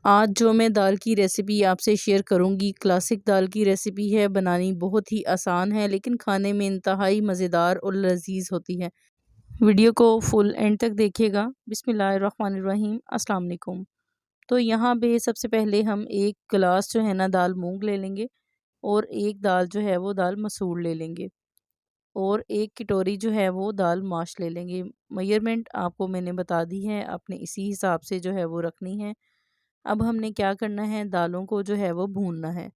आज जो मैं दाल की रेसिपी आपसे शेयर करूंगी क्लासिक दाल की रेसिपी है। बनानी बहुत ही आसान है लेकिन खाने में इंतहाई मज़ेदार और लजीज होती है। वीडियो को फुल एंड तक देखिएगा। बिस्मिल्लाहिर्रहमानिर्रहीम, अस्सलाम वालेकुम। तो यहाँ पे सबसे पहले हम एक गिलास जो है ना दाल मूंग ले लेंगे और एक दाल जो है वो दाल मसूर ले लेंगे और एक कटोरी जो है वो दाल माश ले लेंगे। मेजरमेंट आपको मैंने बता दी है, आपने इसी हिसाब से जो है वो रखनी है। अब हमने क्या करना है, दालों को जो है वो भूनना है।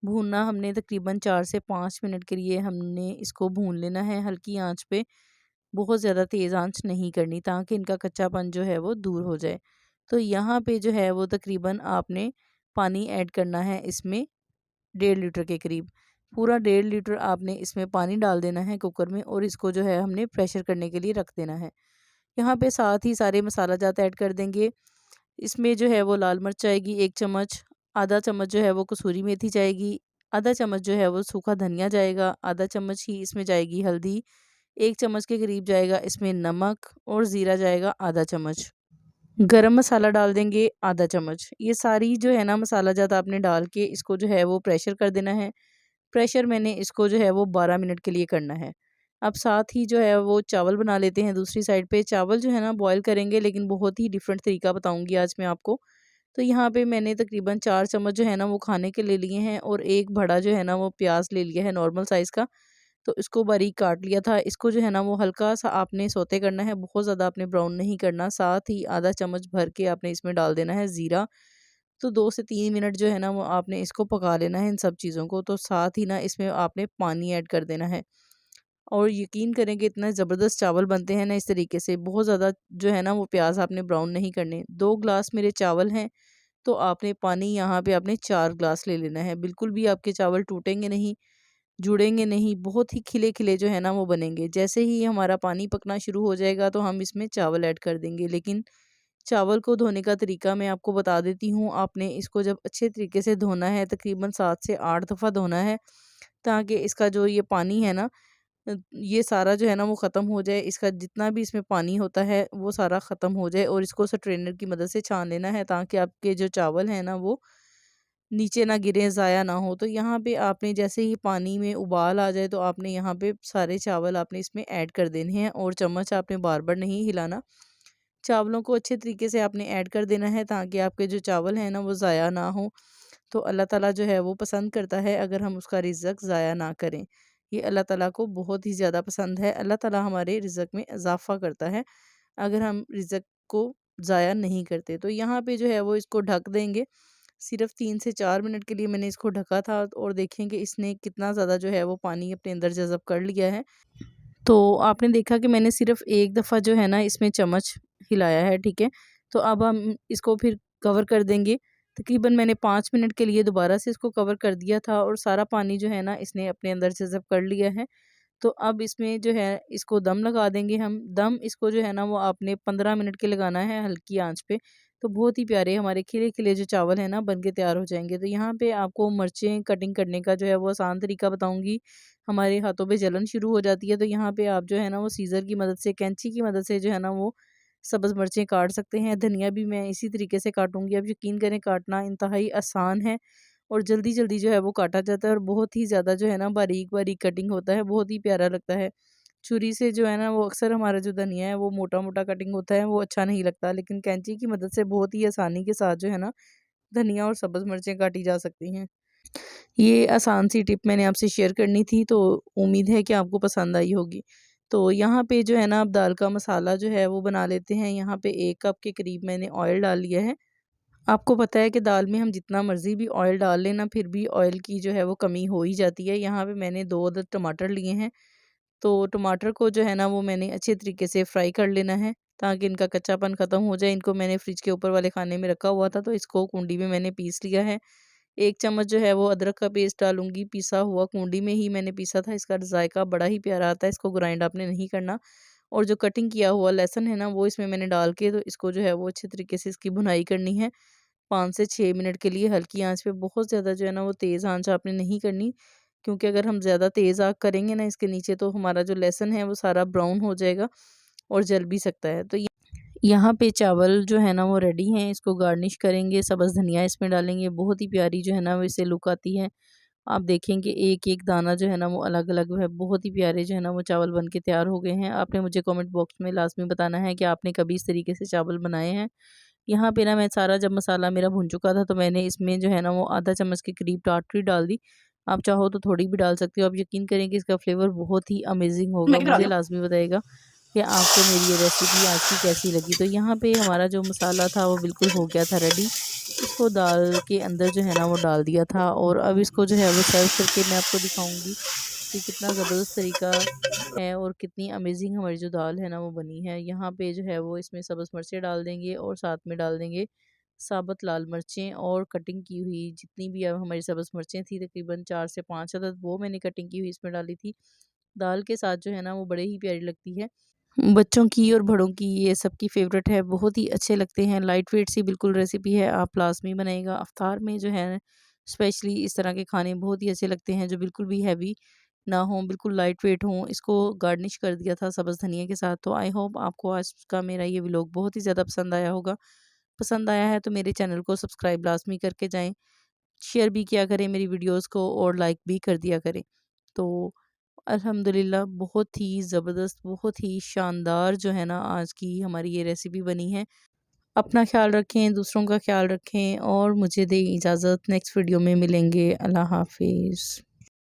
भूनना हमने तकरीबन 4 से 5 मिनट के लिए हमने इसको भून लेना है हल्की आंच पे। बहुत ज़्यादा तेज़ आंच नहीं करनी ताकि इनका कच्चापन जो है वो दूर हो जाए। तो यहाँ पे जो है वो तकरीबन आपने पानी ऐड करना है इसमें 1.5 लीटर के करीब। पूरा 1.5 लीटर आपने इसमें पानी डाल देना है कुकर में और इसको जो है हमने प्रेशर करने के लिए रख देना है। यहाँ पे साथ ही सारे मसाला जात ऐड कर देंगे। इसमें जो है वो लाल मिर्च जाएगी 1 चम्मच, आधा चम्मच जो है वो कसूरी मेथी जाएगी, आधा चम्मच जो है वो सूखा धनिया जाएगा, आधा चम्मच ही इसमें जाएगी हल्दी, 1 चम्मच के करीब जाएगा इसमें नमक और ज़ीरा जाएगा आधा चम्मच। गरम मसाला डाल देंगे आधा चम्मच। ये सारी जो है ना मसाला जात आपने डाल के इसको जो है वो प्रेशर कर देना है। प्रेशर मैंने इसको जो है वो 12 मिनट के लिए करना है। अब साथ ही जो है वो चावल बना लेते हैं दूसरी साइड पे। चावल जो है ना बॉयल करेंगे लेकिन बहुत ही डिफरेंट तरीका बताऊंगी आज मैं आपको। तो यहाँ पे मैंने तकरीबन 4 चम्मच जो है ना वो खाने के ले लिए हैं और एक बड़ा जो है ना वो प्याज ले लिया है नॉर्मल साइज़ का। तो इसको बारीक काट लिया था। इसको जो है ना वो हल्का सा आपने सौते करना है, बहुत ज़्यादा आपने ब्राउन नहीं करना। साथ ही आधा चम्मच भर के आपने इसमें डाल देना है ज़ीरा। तो 2 से 3 मिनट जो है ना वो आपने इसको पका लेना है इन सब चीज़ों को। तो साथ ही ना इसमें आपने पानी ऐड कर देना है और यकीन करें कि इतना ज़बरदस्त चावल बनते हैं ना इस तरीके से। बहुत ज़्यादा जो है ना वो प्याज आपने ब्राउन नहीं करने। 2 ग्लास मेरे चावल हैं तो आपने पानी यहाँ पे आपने 4 ग्लास ले लेना है। बिल्कुल भी आपके चावल टूटेंगे नहीं, जुड़ेंगे नहीं, बहुत ही खिले-खिले जो है ना वो बनेंगे। जैसे ही हमारा पानी पकना शुरू हो जाएगा तो हम इसमें चावल ऐड कर देंगे। लेकिन चावल को धोने का तरीका मैं आपको बता देती हूँ। आपने इसको जब अच्छे तरीके से धोना है तकरीबन 7 से 8 दफ़ा धोना है ताकि इसका जो ये पानी है ना ये सारा जो है ना वो ख़त्म हो जाए। इसका जितना भी इसमें पानी होता है वो सारा ख़त्म हो जाए और इसको स्ट्रेनर की मदद से छान लेना है ताकि आपके जो चावल हैं ना वो नीचे ना गिरें, ज़ाया ना हो। तो यहाँ पे आपने जैसे ही पानी में उबाल आ जाए तो आपने यहाँ पे सारे चावल आपने इसमें ऐड कर देने हैं और चम्मच आपने बार-बार नहीं हिलाना। चावलों को अच्छे तरीके से आपने ऐड कर देना है ताकि आपके जो चावल हैं ना वो ज़ाया ना हो। तो अल्लाह ताला जो है वो पसंद करता है अगर हम उसका रिज़्क ज़ाया ना करें। ये अल्लाह ताला को बहुत ही ज़्यादा पसंद है। अल्लाह ताला हमारे रिज़्क में इज़ाफ़ा करता है अगर हम रिज़्क को ज़ाया नहीं करते। तो यहाँ पे जो है वो इसको ढक देंगे। सिर्फ़ 3 से 4 मिनट के लिए मैंने इसको ढका था और देखें कि इसने कितना ज़्यादा जो है वो पानी अपने अंदर जज़ब कर लिया है। तो आपने देखा कि मैंने सिर्फ़ एक दफ़ा जो है ना इसमें चम्मच हिलाया है, ठीक है? तो अब हम इसको फिर कवर कर देंगे। तकरीबन मैंने 5 मिनट के लिए दोबारा से इसको कवर कर दिया था और सारा पानी जो है ना इसने अपने अंदर जज़ब कर लिया है। तो अब इसमें जो है इसको दम लगा देंगे हम। दम इसको जो है ना वो आपने 15 मिनट के लगाना है हल्की आँच पे। तो बहुत ही प्यारे हमारे खिले-खिले जो चावल हैं ना बन के तैयार हो जाएँगे। तो यहाँ पे आपको मिर्चें कटिंग करने का जो है वो आसान तरीका बताऊँगी। हमारे हाथों पे जलन शुरू हो जाती है तो यहाँ पे आप जो है ना वो सीज़र की मदद से, कैंची की मदद से जो है ना वो सब्ज़ मिर्चें काट सकते हैं। धनिया भी मैं इसी तरीके से काटूँगी। आप यकीन करें काटना इंतहाई आसान है और जल्दी-जल्दी जो है वो काटा जाता है और बहुत ही ज़्यादा जो है ना बारीक-बारीक कटिंग होता है, बहुत ही प्यारा लगता है। छुरी से जो है ना वो अक्सर हमारा जो धनिया है वो मोटा-मोटा कटिंग होता है, वो अच्छा नहीं लगता, लेकिन कैंची की मदद से बहुत ही आसानी के साथ जो है ना धनिया और सब्ज़ मिर्चें काटी जा सकती हैं। ये आसान सी टिप मैंने आपसे शेयर करनी थी तो उम्मीद है कि आपको पसंद आई होगी। तो यहाँ पे जो है ना अब दाल का मसाला जो है वो बना लेते हैं। यहाँ पे 1 कप के करीब मैंने ऑयल डाल लिया है। आपको पता है कि दाल में हम जितना मर्ज़ी भी ऑयल डाल लें ना फिर भी ऑयल की जो है वो कमी हो ही जाती है। यहाँ पे मैंने 2 अदद टमाटर लिए हैं। तो टमाटर को जो है ना वो मैंने अच्छे तरीके से फ्राई कर लेना है ताकि इनका कच्चापन ख़त्म हो जाए। इनको मैंने फ्रिज के ऊपर वाले खाने में रखा हुआ था तो इसको कुंडी में मैंने पीस लिया है। 1 चम्मच जो है वो अदरक का पेस्ट डालूँगी, पिसा हुआ कुंडी में ही मैंने पीसा था। इसका ज़ायक़ा बड़ा ही प्यारा आता है, इसको ग्राइंड आपने नहीं करना। और जो कटिंग किया हुआ लहसुन है ना वो इसमें मैंने डाल के तो इसको जो है वो अच्छे तरीके से इसकी भुनाई करनी है। 5 से 6 मिनट के लिए हल्की आँच पे, बहुत ज़्यादा जो है ना वो तेज़ आँच आपने नहीं करनी, क्योंकि अगर हम ज़्यादा तेज़ आग करेंगे ना इसके नीचे तो हमारा जो लहसुन है वो सारा ब्राउन हो जाएगा और जल भी सकता है। तो यहाँ पे चावल जो है ना वो रेडी हैं। इसको गार्निश करेंगे, सब्ज़ धनिया इसमें डालेंगे, बहुत ही प्यारी जो है ना वो इससे लुक आती है। आप देखेंगे एक एक दाना जो है ना वो अलग अलग है, बहुत ही प्यारे जो है ना वो चावल बन के तैयार हो गए हैं। आपने मुझे कमेंट बॉक्स में लाजमी बताना है कि आपने कभी इस तरीके से चावल बनाए हैं। यहाँ पे ना मैं सारा जब मसाला मेरा भुन चुका था तो मैंने इसमें जो है ना वो आधा चम्मच के करीब टाटरी डाल दी। आप चाहो तो थोड़ी भी डाल सकते हो। आप यकीन करें कि इसका फ्लेवर बहुत ही अमेजिंग होगा। मुझे लाजमी बताइएगा कि आपको मेरी ये रेसिपी आज की कैसी लगी। तो यहाँ पे हमारा जो मसाला था वो बिल्कुल हो गया था रेडी। इसको दाल के अंदर जो है ना वो डाल दिया था और अब इसको जो है वो सर्व करके मैं आपको दिखाऊंगी कि कितना ज़बरदस्त तरीका है और कितनी अमेजिंग हमारी जो दाल है ना वो बनी है। यहाँ पे जो है वो इसमें सब्ज़ मिर्चें डाल देंगे और साथ में डाल देंगे साबुत लाल मिर्चें और कटिंग की हुई जितनी भी अब हमारी सब्ज़ मिर्चें थी तकरीबन 4 से 5 अदद, वो मैंने कटिंग की हुई इसमें डाली थी। दाल के साथ जो है ना वो बड़े ही प्यारी लगती है। बच्चों की और बड़ों की ये सबकी फ़ेवरेट है, बहुत ही अच्छे लगते हैं। लाइट वेट सी बिल्कुल रेसिपी है, आप लाज़मी बनाइएगा। इफ्तार में जो है स्पेशली इस तरह के खाने बहुत ही अच्छे लगते हैं जो बिल्कुल भी हैवी ना हों, बिल्कुल लाइट वेट हों। इसको गार्निश कर दिया था सब्ज़ धनिया के साथ। तो आई होप आपको आज का मेरा ये व्लॉग बहुत ही ज़्यादा पसंद आया होगा। पसंद आया है तो मेरे चैनल को सब्सक्राइब लाज़मी करके जाएँ, शेयर भी किया करें मेरी वीडियोज़ को और लाइक भी कर दिया करें। तो अल्हम्दुलिल्लाह बहुत ही ज़बरदस्त, बहुत ही शानदार जो है ना आज की हमारी ये रेसिपी बनी है। अपना ख़्याल रखें, दूसरों का ख़्याल रखें और मुझे दें इजाज़त। नेक्स्ट वीडियो में मिलेंगे। अल्लाह हाफ़िज़।